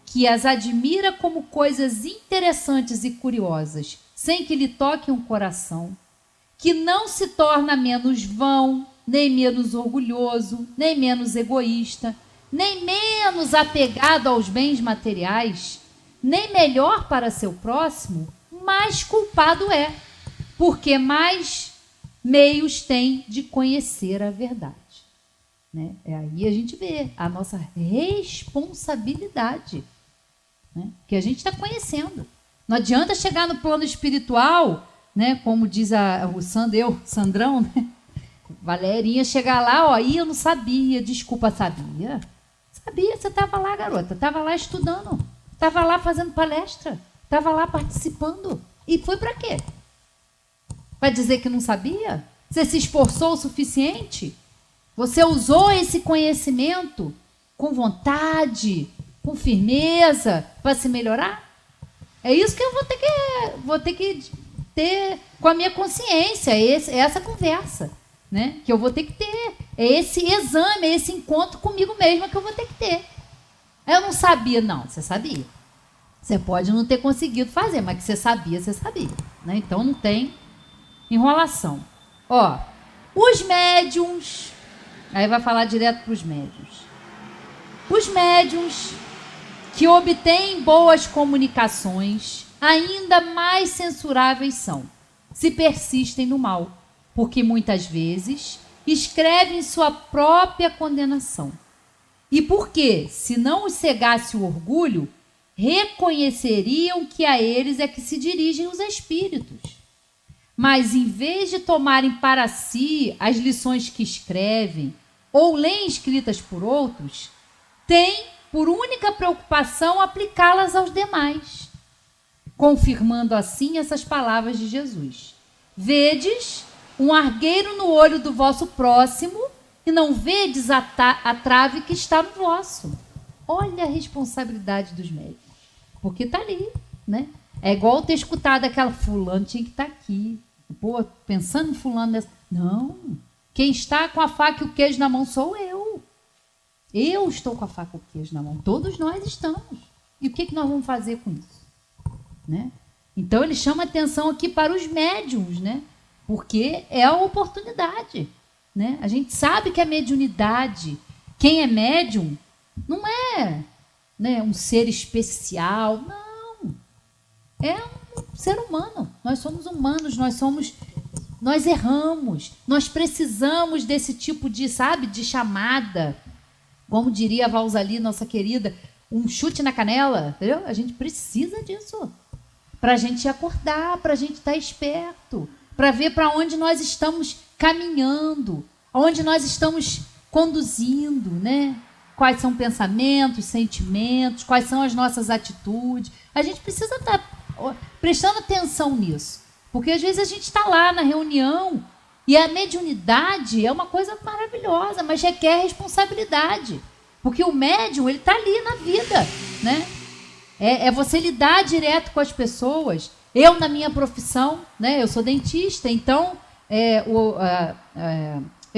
que as admira como coisas interessantes e curiosas, sem que lhe toquem o coração, que não se torna menos vão, nem menos orgulhoso, nem menos egoísta, nem menos apegado aos bens materiais, nem melhor para seu próximo, mais culpado é, porque mais meios tem de conhecer a verdade. Né? Aí a gente vê a nossa responsabilidade, né? Que a gente está conhecendo. Não adianta chegar no plano espiritual, né? Como diz o Sandrão, né? Valerinha, chegar lá, ó, eu não sabia, desculpa, sabia? Sabia, você estava lá, garota, estava lá estudando, estava lá fazendo palestra, estava lá participando. E foi para quê? Para dizer que não sabia? Você se esforçou o suficiente? Você usou esse conhecimento com vontade, com firmeza, para se melhorar? É isso que eu vou ter que ter com a minha consciência, essa conversa, né? Que eu vou ter que ter. É esse exame, é esse encontro comigo mesma que eu vou ter que ter. Eu não sabia, não. Você sabia. Você pode não ter conseguido fazer, mas que você sabia, né? Então não tem enrolação. Ó, os médiuns, aí vai falar direto para os médiuns. Os médiuns que obtêm boas comunicações, ainda mais censuráveis são, se persistem no mal, porque muitas vezes escrevem sua própria condenação. E porque, se não os cegasse o orgulho, reconheceriam que a eles é que se dirigem os espíritos. Mas, em vez de tomarem para si as lições que escrevem ou leem escritas por outros, têm por única preocupação aplicá-las aos demais, confirmando assim essas palavras de Jesus. Vedes um argueiro no olho do vosso próximo e não vedes a trave que está no vosso. Olha a responsabilidade dos médicos. Porque está ali, né? É igual ter escutado aquela fulano, tinha que estar aqui. Pô, pensando em fulano. Não. Quem está com a faca e o queijo na mão sou eu. Eu estou com a faca e o queijo na mão. Todos nós estamos. E o que nós vamos fazer com isso? Né? Então, ele chama atenção aqui para os médiums, né? Porque é a oportunidade. Né? A gente sabe que a mediunidade, quem é médium, não é, né, um ser especial, não. É um ser humano. Nós somos humanos, nós erramos, nós precisamos desse tipo de, sabe, de chamada. Como diria a Valzali, nossa querida, um chute na canela, entendeu? A gente precisa disso. Para a gente acordar, para a gente estar esperto, para ver para onde nós estamos caminhando, aonde nós estamos conduzindo, né? Quais são pensamentos, sentimentos, quais são as nossas atitudes. A gente precisa estar prestando atenção nisso. Porque às vezes a gente está lá na reunião e a mediunidade é uma coisa maravilhosa, mas requer responsabilidade. Porque o médium, ele está ali na vida, né? É você lidar direto com as pessoas. Eu, na minha profissão, né? Eu sou dentista, então o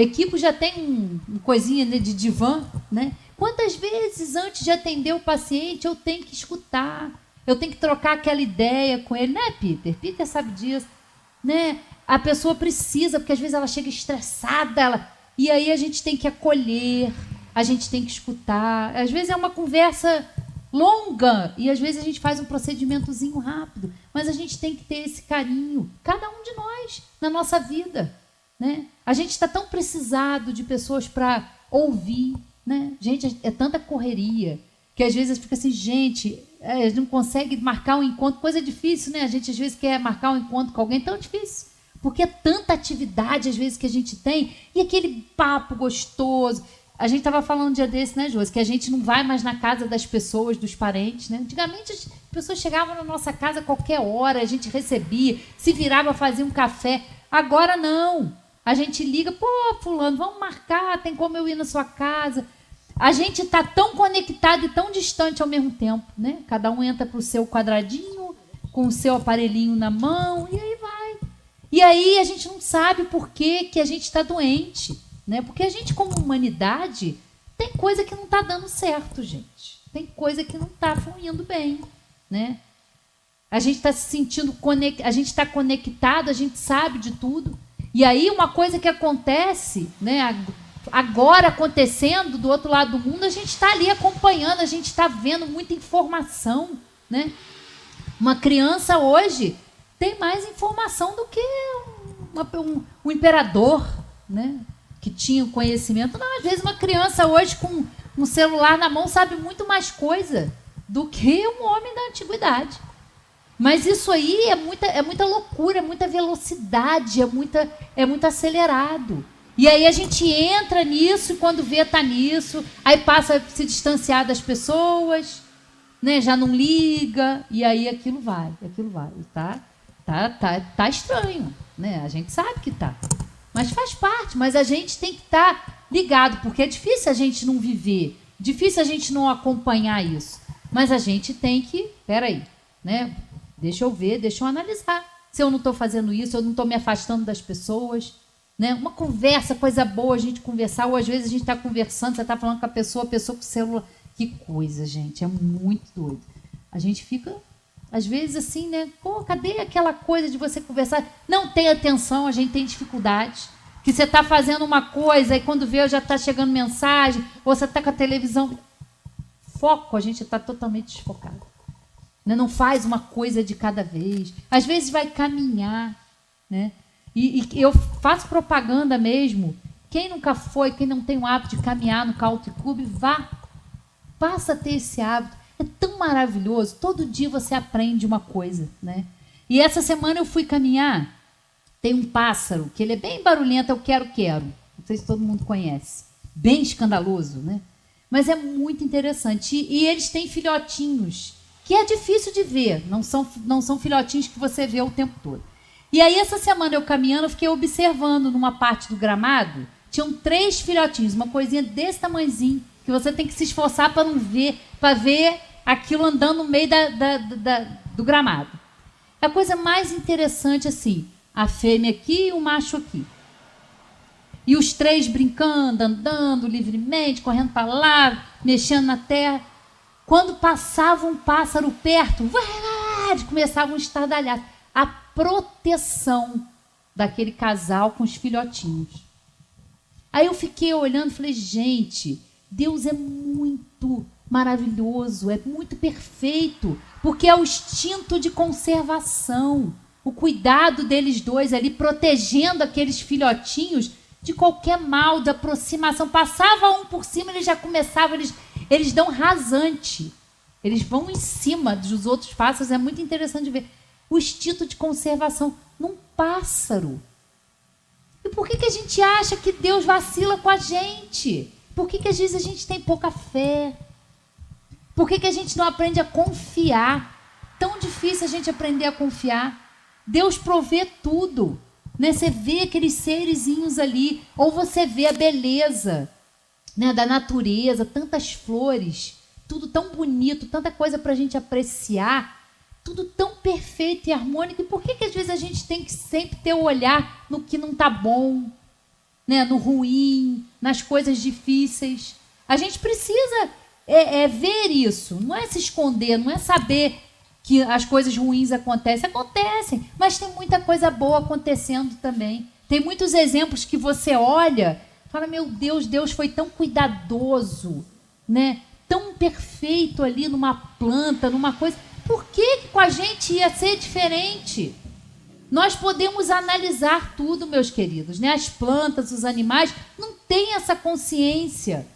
equipe já tem uma coisinha, né, de divã, né? Quantas vezes antes de atender o paciente eu tenho que escutar, eu tenho que trocar aquela ideia com ele, né, Peter? Peter sabe disso, né? A pessoa precisa, porque às vezes ela chega estressada, e aí a gente tem que acolher, a gente tem que escutar. Às vezes é uma conversa longa e às vezes a gente faz um procedimentozinho rápido, mas a gente tem que ter esse carinho, cada um de nós, na nossa vida, né? A gente está tão precisado de pessoas para ouvir, né? Gente, é tanta correria que às vezes fica assim, gente, a gente não consegue marcar um encontro, coisa difícil, né? A gente às vezes quer marcar um encontro com alguém, tão difícil, porque é tanta atividade às vezes que a gente tem e aquele papo gostoso. A gente estava falando um dia desse, né, Josi, que a gente não vai mais na casa das pessoas, dos parentes, né? Antigamente as pessoas chegavam na nossa casa a qualquer hora, a gente recebia, se virava, fazia um café. Agora não. A gente liga, pô, fulano, vamos marcar, tem como eu ir na sua casa. A gente está tão conectado e tão distante ao mesmo tempo, né? Cada um entra para o seu quadradinho, com o seu aparelhinho na mão, e aí vai. E aí a gente não sabe por que a gente está doente, né? Porque a gente, como humanidade, tem coisa que não está dando certo, gente. Tem coisa que não está fluindo bem, né? A gente está se sentindo a gente está conectado, a gente sabe de tudo. E aí uma coisa que acontece, né, agora acontecendo do outro lado do mundo, a gente está ali acompanhando, a gente está vendo muita informação, né? Uma criança hoje tem mais informação do que um imperador, né, que tinha conhecimento. Não, às vezes uma criança hoje com um celular na mão sabe muito mais coisa do que um homem da antiguidade. Mas isso aí é muita loucura, é muita velocidade, é muito acelerado. E aí a gente entra nisso e quando vê está nisso, aí passa a se distanciar das pessoas, né? Já não liga, e aí aquilo vai. Tá estranho, né? A gente sabe que tá. Mas faz parte, mas a gente tem que estar ligado, porque é difícil a gente não viver, difícil a gente não acompanhar isso. Mas a gente tem que, peraí, né? Deixa eu ver, deixa eu analisar. Se eu não estou fazendo isso, eu não estou me afastando das pessoas, né? Uma conversa, coisa boa a gente conversar, ou às vezes a gente está conversando, você está falando com a pessoa com o celular. Que coisa, gente, é muito doido. A gente fica, às vezes, assim, né? Pô, cadê aquela coisa de você conversar? Não tem atenção, a gente tem dificuldade. Que você está fazendo uma coisa e quando vê já está chegando mensagem, ou você está com a televisão. Foco, a gente está totalmente desfocado. Não faz uma coisa de cada vez. Às vezes vai caminhar, né? E eu faço propaganda mesmo. Quem nunca foi, quem não tem o hábito de caminhar no Country Club, vá. Passa a ter esse hábito. É tão maravilhoso. Todo dia você aprende uma coisa, né? E essa semana eu fui caminhar. Tem um pássaro, que ele é bem barulhento, é o quero-quero. Não sei se todo mundo conhece. Bem escandaloso, né? Mas é muito interessante. E eles têm filhotinhos, que é difícil de ver, não são filhotinhos que você vê o tempo todo. E aí, essa semana, eu caminhando, eu fiquei observando numa parte do gramado, tinham 3 filhotinhos, uma coisinha desse tamanhozinho, que você tem que se esforçar para não ver, para ver aquilo andando no meio do gramado. A coisa mais interessante, assim, a fêmea aqui e o macho aqui. E os 3 brincando, andando livremente, correndo para lá, mexendo na terra. Quando passava um pássaro perto, começavam a estardalhar. A proteção daquele casal com os filhotinhos. Aí eu fiquei olhando e falei, gente, Deus é muito maravilhoso, é muito perfeito, porque é o instinto de conservação, o cuidado deles dois ali, protegendo aqueles filhotinhos de qualquer mal, da aproximação. Passava um por cima, eles já começavam, eles dão rasante. Eles vão em cima dos outros pássaros, é muito interessante ver o instinto de conservação num pássaro. E por que a gente acha que Deus vacila com a gente? Por que às vezes a gente tem pouca fé? Por que a gente não aprende a confiar? Tão difícil a gente aprender a confiar. Deus provê tudo, né? Você vê aqueles serezinhos ali, ou você vê a beleza, né, da natureza, tantas flores, tudo tão bonito, tanta coisa para a gente apreciar, tudo tão perfeito e harmônico. E por que às vezes a gente tem que sempre ter o olhar no que não está bom, né, no ruim, nas coisas difíceis? A gente precisa ver isso, não é se esconder, não é saber que as coisas ruins acontecem, mas tem muita coisa boa acontecendo também. Tem muitos exemplos que você olha e fala, meu Deus, Deus foi tão cuidadoso, né? Tão perfeito ali numa planta, numa coisa. Por que com a gente ia ser diferente? Nós podemos analisar tudo, meus queridos, né? As plantas, os animais, não têm essa consciência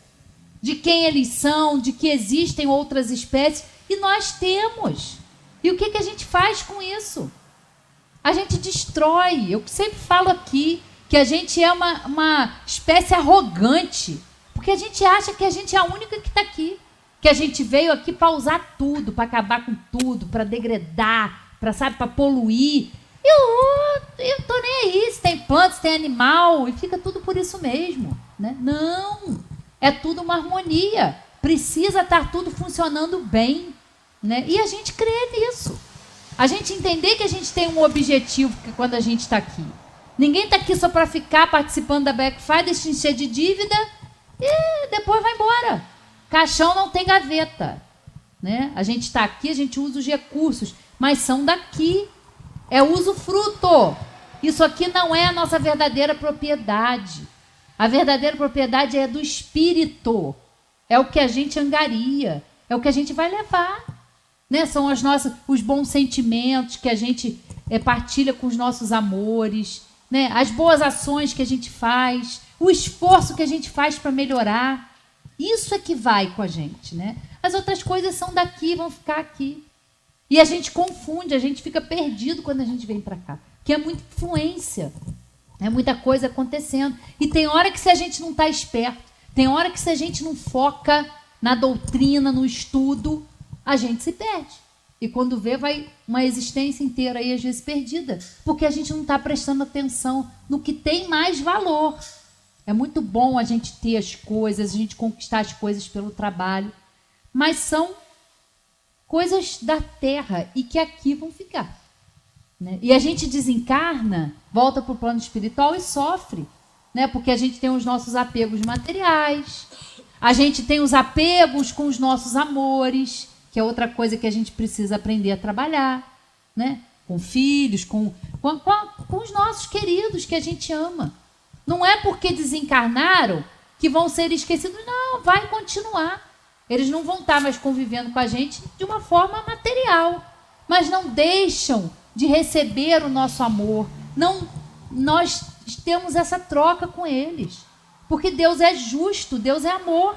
de quem eles são, de que existem outras espécies, e nós temos. E o que a gente faz com isso? A gente destrói. Eu sempre falo aqui que a gente é uma espécie arrogante, porque a gente acha que a gente é a única que está aqui, que a gente veio aqui para usar tudo, para acabar com tudo, para degradar, para poluir. Eu tô nem aí se tem planta, se tem animal, e fica tudo por isso mesmo, né? Não, é tudo uma harmonia. Precisa estar tudo funcionando bem, né? E a gente crê nisso. A gente entender que a gente tem um objetivo quando a gente está aqui. Ninguém está aqui só para ficar participando da Black Friday, se encher de dívida e depois vai embora. Caixão não tem gaveta, né? A gente está aqui, a gente usa os recursos, mas são daqui. É usufruto. Isso aqui não é a nossa verdadeira propriedade. A verdadeira propriedade é do espírito. É o que a gente angaria. É o que a gente vai levar, né? São os bons sentimentos que a gente partilha com os nossos amores, né? As boas ações que a gente faz, o esforço que a gente faz para melhorar. Isso é que vai com a gente, né? As outras coisas são daqui, vão ficar aqui. E a gente confunde, a gente fica perdido quando a gente vem para cá. Que é muita influência, é muita coisa acontecendo. E tem hora que se a gente não está esperto, tem hora que se a gente não foca na doutrina, no estudo, a gente se perde. E quando vê, vai uma existência inteira aí, às vezes, perdida. Porque a gente não está prestando atenção no que tem mais valor. É muito bom a gente ter as coisas, a gente conquistar as coisas pelo trabalho. Mas são coisas da terra e que aqui vão ficar, né? E a gente desencarna, volta para o plano espiritual e sofre, né? Porque a gente tem os nossos apegos materiais, a gente tem os apegos com os nossos amores, que é outra coisa que a gente precisa aprender a trabalhar, né? Com filhos, com os nossos queridos que a gente ama. Não é porque desencarnaram que vão ser esquecidos, não, vai continuar. Eles não vão estar mais convivendo com a gente de uma forma material, mas não deixam de receber o nosso amor. Não, nós temos essa troca com eles, porque Deus é justo, Deus é amor.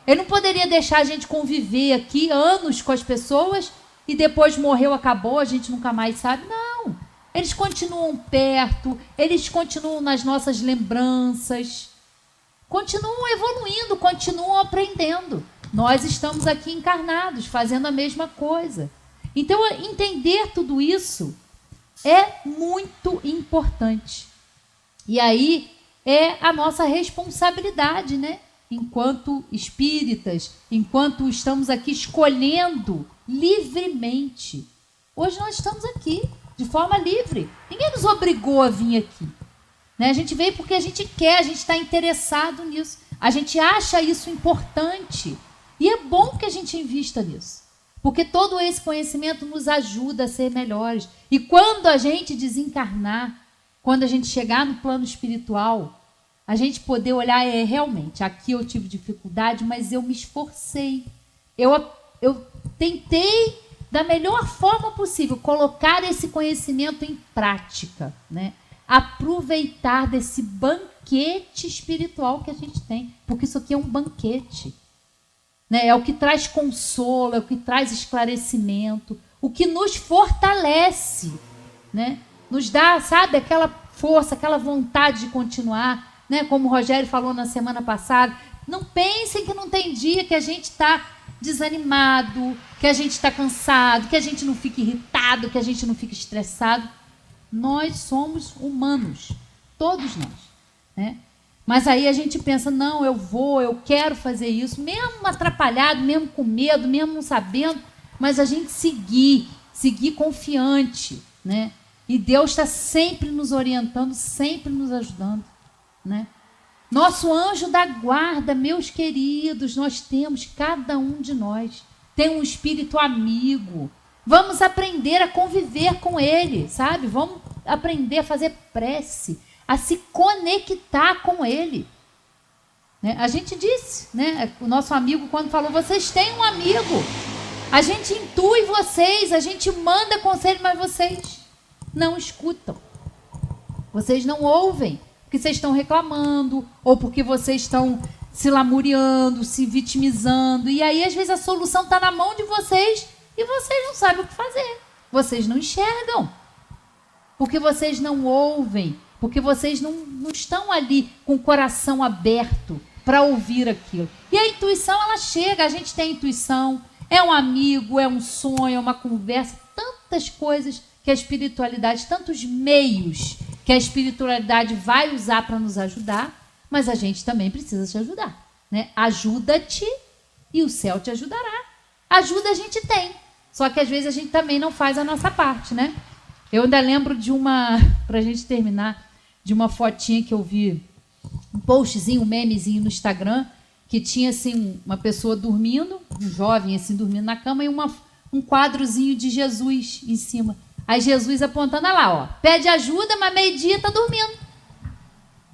Ele não poderia deixar a gente conviver aqui anos com as pessoas e depois morreu, acabou, a gente nunca mais sabe. Não, eles continuam perto, eles continuam nas nossas lembranças, continuam evoluindo, continuam aprendendo. Nós estamos aqui encarnados, fazendo a mesma coisa. Então, entender tudo isso é muito importante. E aí é a nossa responsabilidade, né? Enquanto espíritas, enquanto estamos aqui escolhendo livremente. Hoje nós estamos aqui, de forma livre. Ninguém nos obrigou a vir aqui, né? A gente veio porque a gente quer, a gente está interessado nisso. A gente acha isso importante. E é bom que a gente invista nisso, porque todo esse conhecimento nos ajuda a ser melhores. E quando a gente desencarnar, quando a gente chegar no plano espiritual, a gente poder olhar, realmente, aqui eu tive dificuldade, mas eu me esforcei. Eu tentei, da melhor forma possível, colocar esse conhecimento em prática, né? Aproveitar desse banquete espiritual que a gente tem, porque isso aqui é um banquete. né? É o que traz consolo, é o que traz esclarecimento, o que nos fortalece, né? Nos dá, sabe, aquela força, aquela vontade de continuar, né? Como o Rogério falou na semana passada, não pensem que não tem dia que a gente está desanimado, que a gente está cansado, que a gente não fica irritado, que a gente não fica estressado. Nós somos humanos, todos nós, né? Mas aí a gente pensa, não, eu quero fazer isso, mesmo atrapalhado, mesmo com medo, mesmo não sabendo, mas a gente seguir confiante, né? E Deus está sempre nos orientando, sempre nos ajudando, né? Nosso anjo da guarda, meus queridos, nós temos, cada um de nós tem um espírito amigo. Vamos aprender a conviver com ele, sabe? Vamos aprender a fazer prece, a se conectar com ele. Né? A gente disse, né? O nosso amigo quando falou, vocês têm um amigo. A gente intui vocês, a gente manda conselho, mas vocês não escutam. Vocês não ouvem, porque vocês estão reclamando, ou porque vocês estão se lamuriando, se vitimizando. E aí, às vezes, a solução está na mão de vocês e vocês não sabem o que fazer. Vocês não enxergam, porque vocês não ouvem, porque vocês não estão ali com o coração aberto para ouvir aquilo. E a intuição, ela chega, a gente tem intuição, é um amigo, é um sonho, é uma conversa, tantas coisas que a espiritualidade, tantos meios que a espiritualidade vai usar para nos ajudar, mas a gente também precisa te ajudar, né? Ajuda-te e o céu te ajudará. Ajuda a gente tem, só que às vezes a gente também não faz a nossa parte, né? Eu ainda lembro de uma, para a gente terminar, de uma fotinha que eu vi, um postzinho, um memezinho no Instagram, que tinha assim uma pessoa dormindo, um jovem assim dormindo na cama, e um quadrozinho de Jesus em cima. Aí Jesus apontando lá, ó, pede ajuda, mas meio-dia tá dormindo.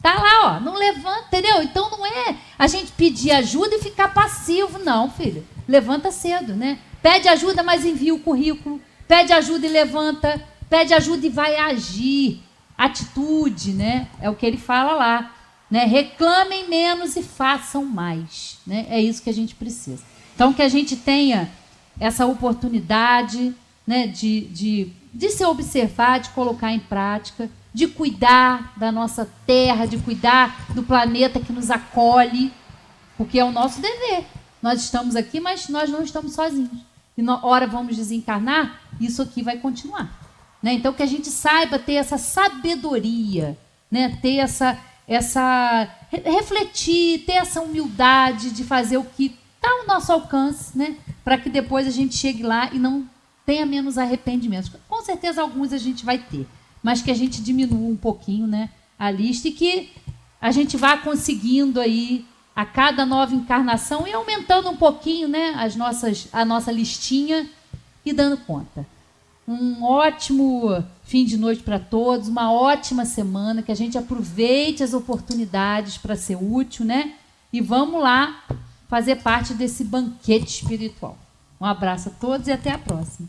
Tá lá, ó, não levanta, entendeu? Então não é a gente pedir ajuda e ficar passivo, não, filho. Levanta cedo, né? Pede ajuda, mas envia o currículo. Pede ajuda e levanta. Pede ajuda e vai agir. Atitude, né? É o que ele fala lá, né? Reclamem menos e façam mais, né? É isso que a gente precisa. Então, que a gente tenha essa oportunidade, né, de se observar, de colocar em prática, de cuidar da nossa terra, de cuidar do planeta que nos acolhe, porque é o nosso dever. Nós estamos aqui, mas nós não estamos sozinhos. E na hora vamos desencarnar, isso aqui vai continuar. Né? Então, que a gente saiba ter essa sabedoria, né? Ter refletir, ter essa humildade de fazer o que está ao nosso alcance, né? Para que depois a gente chegue lá e não tenha menos arrependimentos. Com certeza alguns a gente vai ter, mas que a gente diminua um pouquinho, né, a lista e que a gente vá conseguindo aí a cada nova encarnação e aumentando um pouquinho, né, a nossa listinha e dando conta. Um ótimo fim de noite para todos, uma ótima semana, que a gente aproveite as oportunidades para ser útil, né? E vamos lá fazer parte desse banquete espiritual. Um abraço a todos e até a próxima.